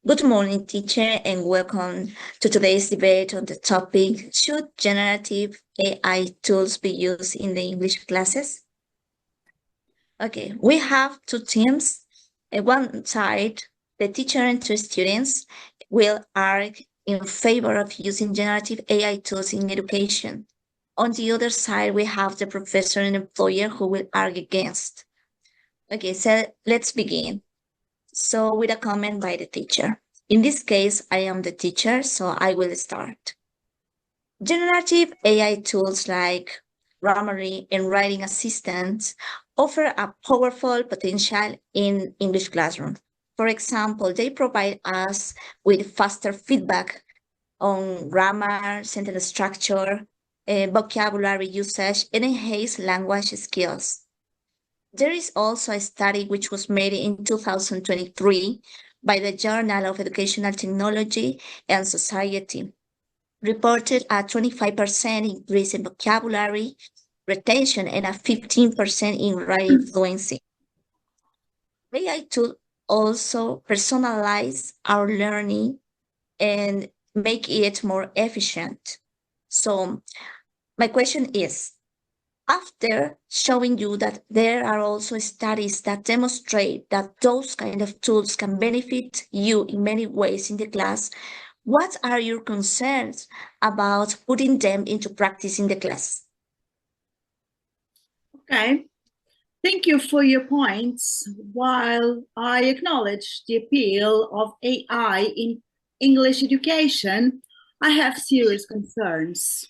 Good morning, teacher, and welcome to today's debate on the topic, should generative AI tools be used in the English classes? Okay, we have two teams. On one side, the teacher and two students will argue in favor of using generative AI tools in education. On the other side, we have the professor and employer who will argue against. Okay, so let's begin. So with a comment by the teacher. In this case, I am the teacher, so I will start. Generative AI tools like Grammarly and writing assistants offer a powerful potential in English classroom. For example, they provide us with faster feedback on grammar, sentence structure, vocabulary usage, and enhance language skills. There is also a study which was made in 2023 by the Journal of Educational Technology and Society, reported a 25% increase in vocabulary retention and a 15% in writing fluency. AI tools also personalize our learning and make it more efficient. So my question is, after showing you that there are also studies that demonstrate that those kind of tools can benefit you in many ways in the class, what are your concerns about putting them into practice in the class? Okay, thank you for your points. While I acknowledge the appeal of AI in English education, I have serious concerns.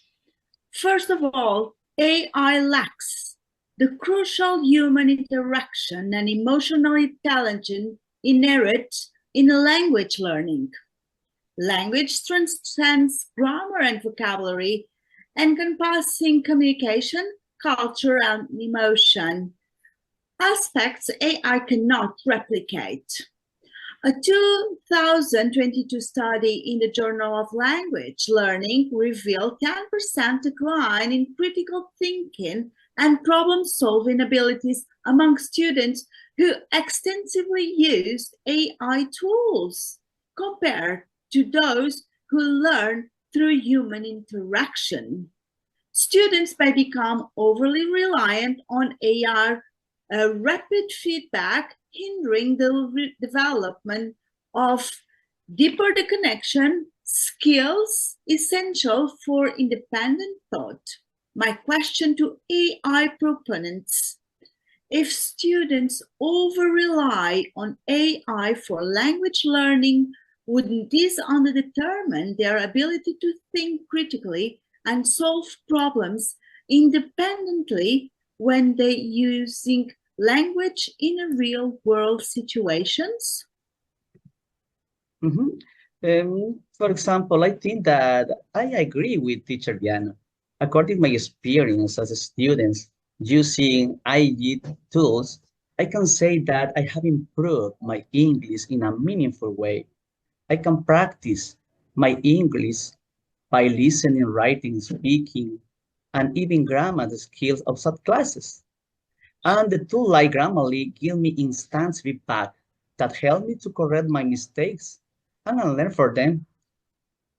First of all, AI lacks the crucial human interaction and emotional intelligence inherent in language learning. Language transcends grammar and vocabulary, encompassing communication, culture, and emotion, aspects AI cannot replicate. A 2022 study in the Journal of Language Learning revealed 10% decline in critical thinking and problem-solving abilities among students who extensively used AI tools, compared to those who learn through human interaction. Students may become overly reliant on AI rapid feedback, hindering the development of deeper connection skills essential for independent thought. My question to AI proponents: if students over-rely on AI for language learning, wouldn't this underdetermine their ability to think critically and solve problems independently when they're using language in a real-world situations? For example, I think that I agree with teacher Diana. According to my experience as a student using AI tools, I can say that I have improved my English in a meaningful way. I can practice my English by listening, writing, speaking, and even grammar skills outside classes. And the tool like Grammarly give me instant feedback that help me to correct my mistakes and I learn from them.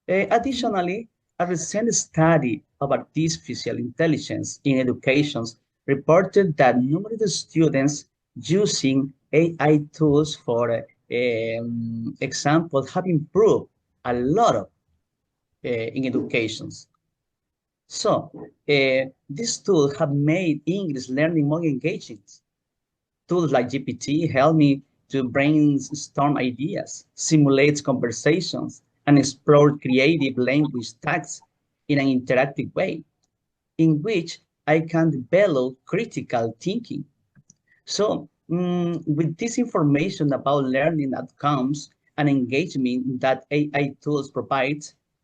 Additionally, a recent study of artificial intelligence in education reported that numerous students using AI tools for example have improved a lot of in educations. So these tools have made English learning more engaging. Tools like GPT help me to brainstorm ideas, simulate conversations, and explore creative language tasks in an interactive way, in which I can develop critical thinking. So with this information about learning outcomes and engagement that AI tools provide,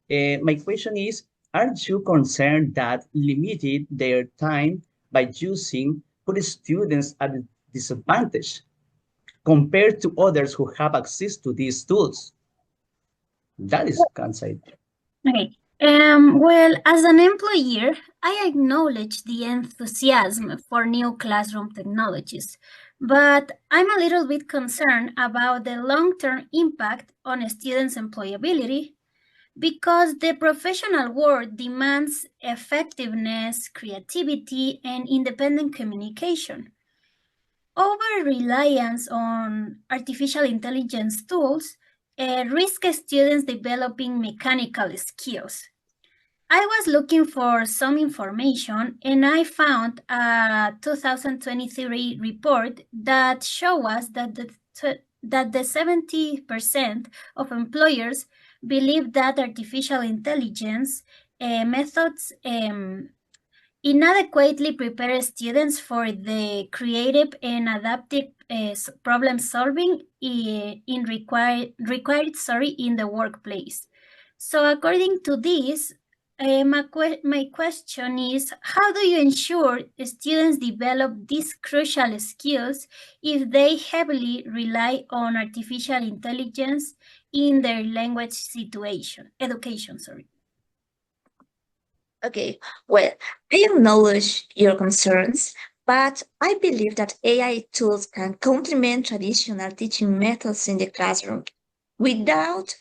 my question is, are you concerned that limited their time by using put students at a disadvantage compared to others who have access to these tools? That is concern. Okay. Well, as an employer, I acknowledge the enthusiasm for new classroom technologies, but I'm a little bit concerned about the long-term impact on students' employability because the professional world demands effectiveness, creativity, and independent communication. Over-reliance on artificial intelligence tools risks students developing mechanical skills. I was looking for some information and I found a 2023 report that showed us that the 70% of employers believe that artificial intelligence methods inadequately prepare students for the creative and adaptive problem solving required in the workplace. So according to this, my question is, how do you ensure students develop these crucial skills if they heavily rely on artificial intelligence in their language education? Okay, well, I acknowledge your concerns, but I believe that AI tools can complement traditional teaching methods in the classroom without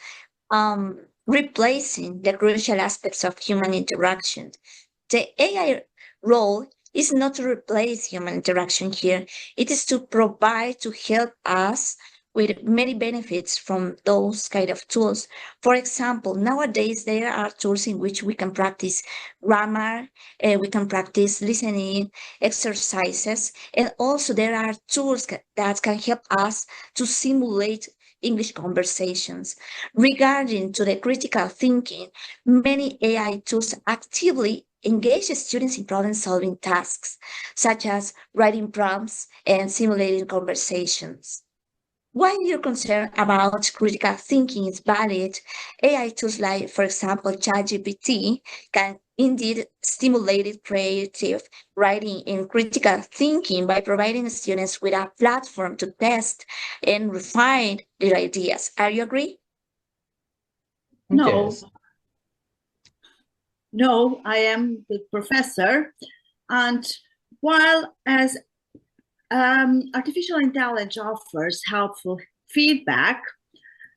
replacing the crucial aspects of human interaction. The AI role is not to replace human interaction here. It is to provide to help us with many benefits from those kind of tools. For example, nowadays there are tools in which we can practice grammar, we can practice listening exercises, and also there are tools that can help us to simulate English conversations. Regarding to the critical thinking, many AI tools actively engage students in problem-solving tasks, such as writing prompts and simulating conversations. While your concern about critical thinking is valid, AI tools like, for example, ChatGPT can indeed stimulate creative writing and critical thinking by providing students with a platform to test and refine their ideas. Are you agree? No, Yes. no, I am the professor. And while as artificial intelligence offers helpful feedback,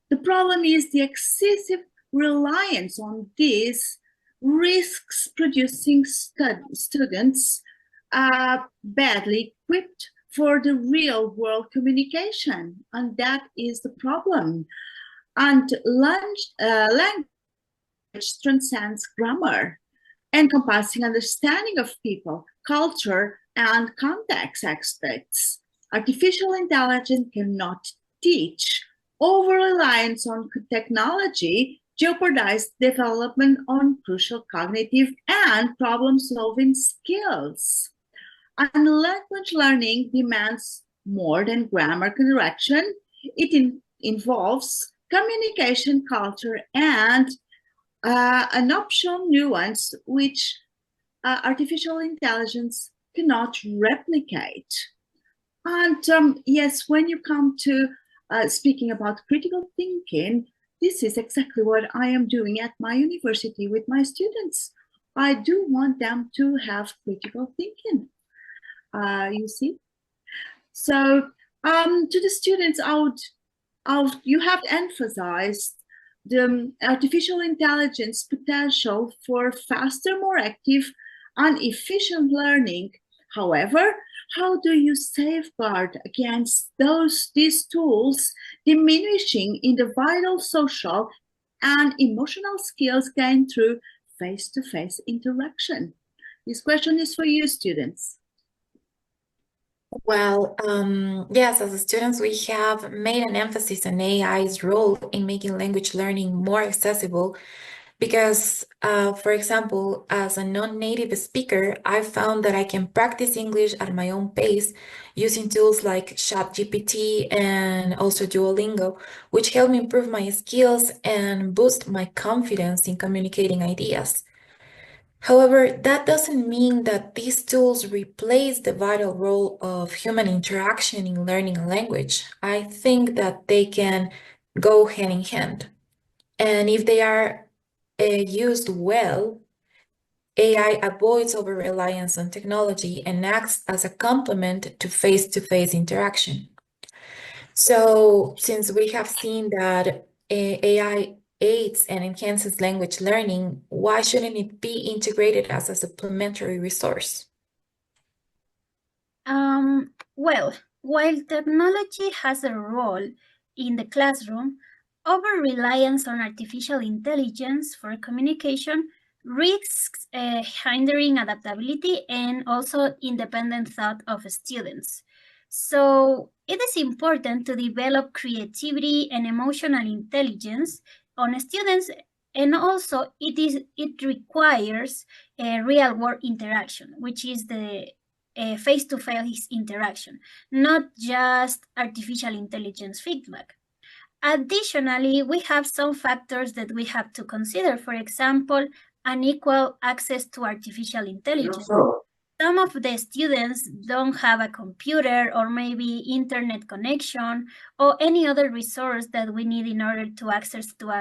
the problem is the excessive reliance on this risks producing students badly equipped for the real world communication. And that is the problem. And language transcends grammar, encompassing understanding of people, culture, and context aspects. Artificial intelligence cannot teach. Over-reliance on technology jeopardizes development on crucial cognitive and problem-solving skills. And language learning demands more than grammar correction. It involves communication, culture, and an optional nuance which artificial intelligence cannot replicate. And yes, when you come to speaking about critical thinking, this is exactly what I am doing at my university with my students. I do want them to have critical thinking, you see. So to the students, you have emphasized the artificial intelligence potential for faster, more active, and efficient learning. However, how do you safeguard against these tools diminishing in the vital social and emotional skills gained through face-to-face interaction? This question is for you, students. Well, yes, as students, we have made an emphasis on AI's role in making language learning more accessible because, for example, as a non-native speaker, I found that I can practice English at my own pace using tools like ChatGPT and also Duolingo, which help me improve my skills and boost my confidence in communicating ideas. However, that doesn't mean that these tools replace the vital role of human interaction in learning a language. I think that they can go hand in hand. And if they are used well, AI avoids over-reliance on technology and acts as a complement to face-to-face interaction. So, since we have seen that AI aids and enhances language learning, why shouldn't it be integrated as a supplementary resource? Well, while technology has a role in the classroom, over-reliance on artificial intelligence for communication risks hindering adaptability and also independent thought of students. So it is important to develop creativity and emotional intelligence on students, and also it requires a real world interaction, which is the face-to-face interaction, not just artificial intelligence feedback. Additionally, we have some factors that we have to consider. For example, unequal access to artificial intelligence. Some of the students don't have a computer or maybe internet connection or any other resource that we need in order to access to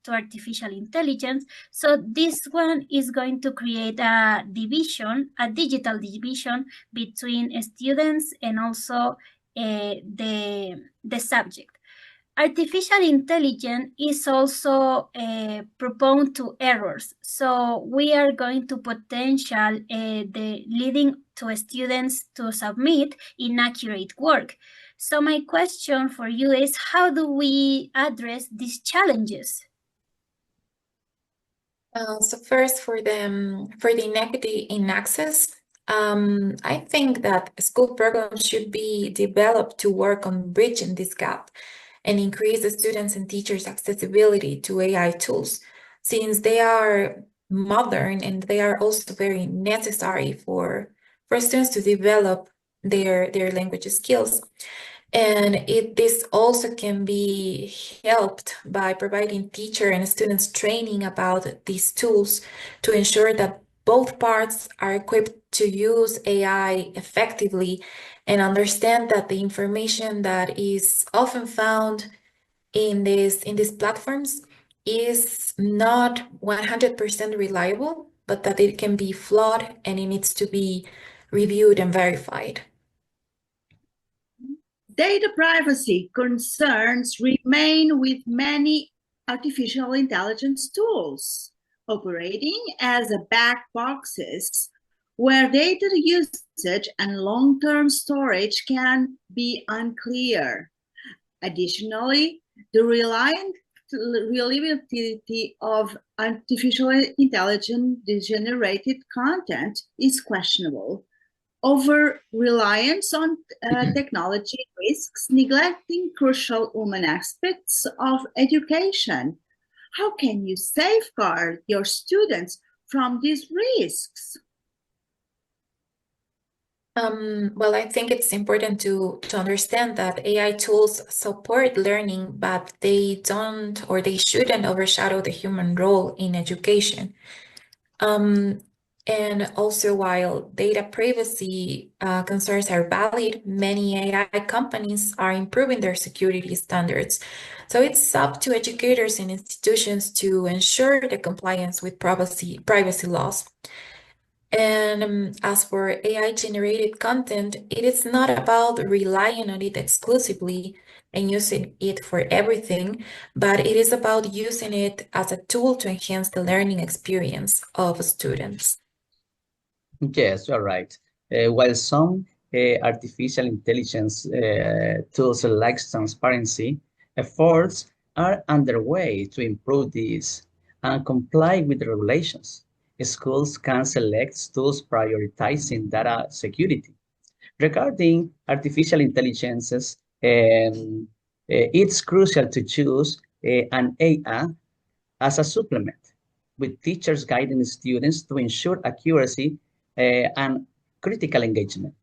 artificial intelligence. So this one is going to create a division, a digital division between students and also the subject. Artificial intelligence is also prone to errors. So we are going to potential the leading to students to submit inaccurate work. So my question for you is, how do we address these challenges? So first, for the inequity in access, I think that school programs should be developed to work on bridging this gap and increase the students' and teachers' accessibility to AI tools, since they are modern and they are also very necessary for students to develop their language skills. And this also can be helped by providing teacher and students training about these tools to ensure that both parts are equipped to use AI effectively and understand that the information that is often found in these platforms is not 100% reliable, but that it can be flawed and it needs to be reviewed and verified. Data privacy concerns remain with many artificial intelligence tools, operating as black boxes where data usage and long-term storage can be unclear. Additionally, the reliability of artificial intelligence-generated content is questionable. Over-reliance on technology risks neglecting crucial human aspects of education. How can you safeguard your students from these risks? Well, I think it's important to understand that AI tools support learning, but they don't or they shouldn't overshadow the human role in education. And also, while data privacy concerns are valid, many AI companies are improving their security standards. So it's up to educators and institutions to ensure the compliance with privacy laws. And as for AI-generated content, it is not about relying on it exclusively and using it for everything, but it is about using it as a tool to enhance the learning experience of students. Yes, you're right. While some artificial intelligence tools lack transparency, efforts are underway to improve this and comply with the regulations. Schools can select tools prioritizing data security. Regarding artificial intelligences, it's crucial to choose an AI as a supplement, with teachers guiding students to ensure accuracy and critical engagement.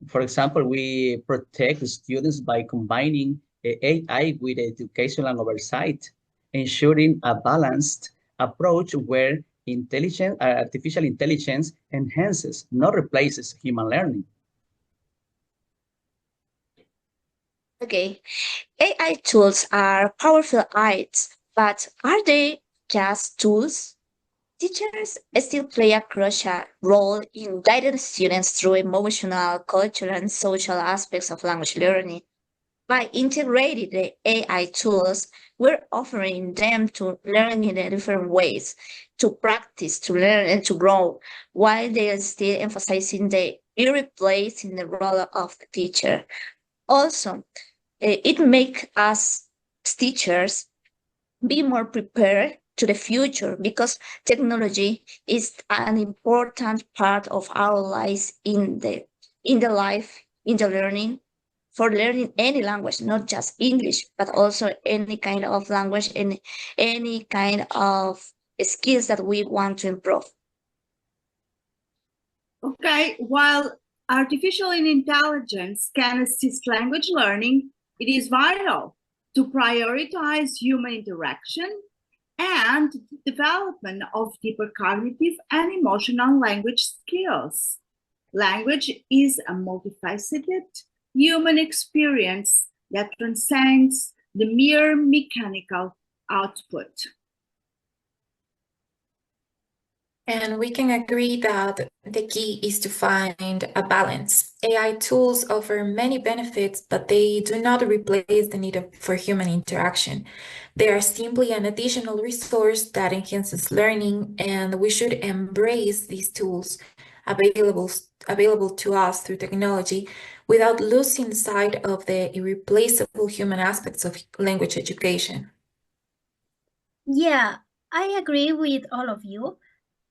For example, we protect students by combining AI with educational oversight, ensuring a balanced approach where artificial intelligence enhances, not replaces human learning. Okay, AI tools are powerful aids, but are they just tools? Teachers still play a crucial role in guiding students through emotional, cultural, and social aspects of language learning. By integrating the AI tools, we're offering them to learn in different ways, to practice, to learn, and to grow, while they are still emphasizing the irreplaceable the role of the teacher. Also, it makes us teachers be more prepared to the future because technology is an important part of our lives in the life, in the learning, for learning any language, not just English, but also any kind of language and any kind of skills that we want to improve. Okay, while artificial intelligence can assist language learning, it is vital to prioritize human interaction and development of deeper cognitive and emotional language skills. Language is a multifaceted human experience that transcends the mere mechanical output. And we can agree that the key is to find a balance. AI tools offer many benefits, but they do not replace the need for human interaction. They are simply an additional resource that enhances learning, and we should embrace these tools available to us through technology without losing sight of the irreplaceable human aspects of language education. Yeah, I agree with all of you.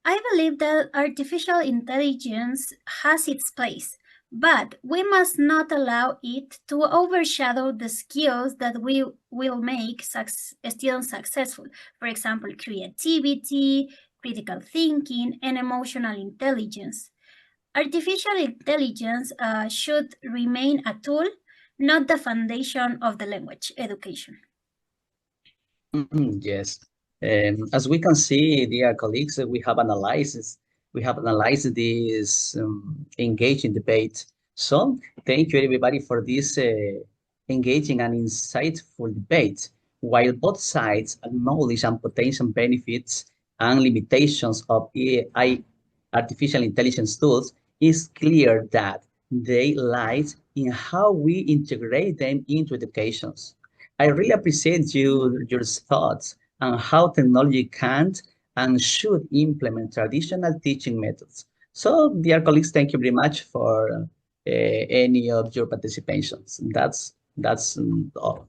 I believe that artificial intelligence has its place, but we must not allow it to overshadow the skills that will make students successful. For example, creativity, critical thinking, and emotional intelligence. Artificial intelligence should remain a tool, not the foundation of the language education. Yes. As we can see, dear colleagues, we have analyzed this engaging debate. So thank you everybody for this engaging and insightful debate. While both sides acknowledge and potential benefits and limitations of AI, artificial intelligence tools, it's clear that they lie in how we integrate them into educations. I really appreciate your thoughts on how technology can and should implement traditional teaching methods. So, dear colleagues, thank you very much for any of your participations. That's all.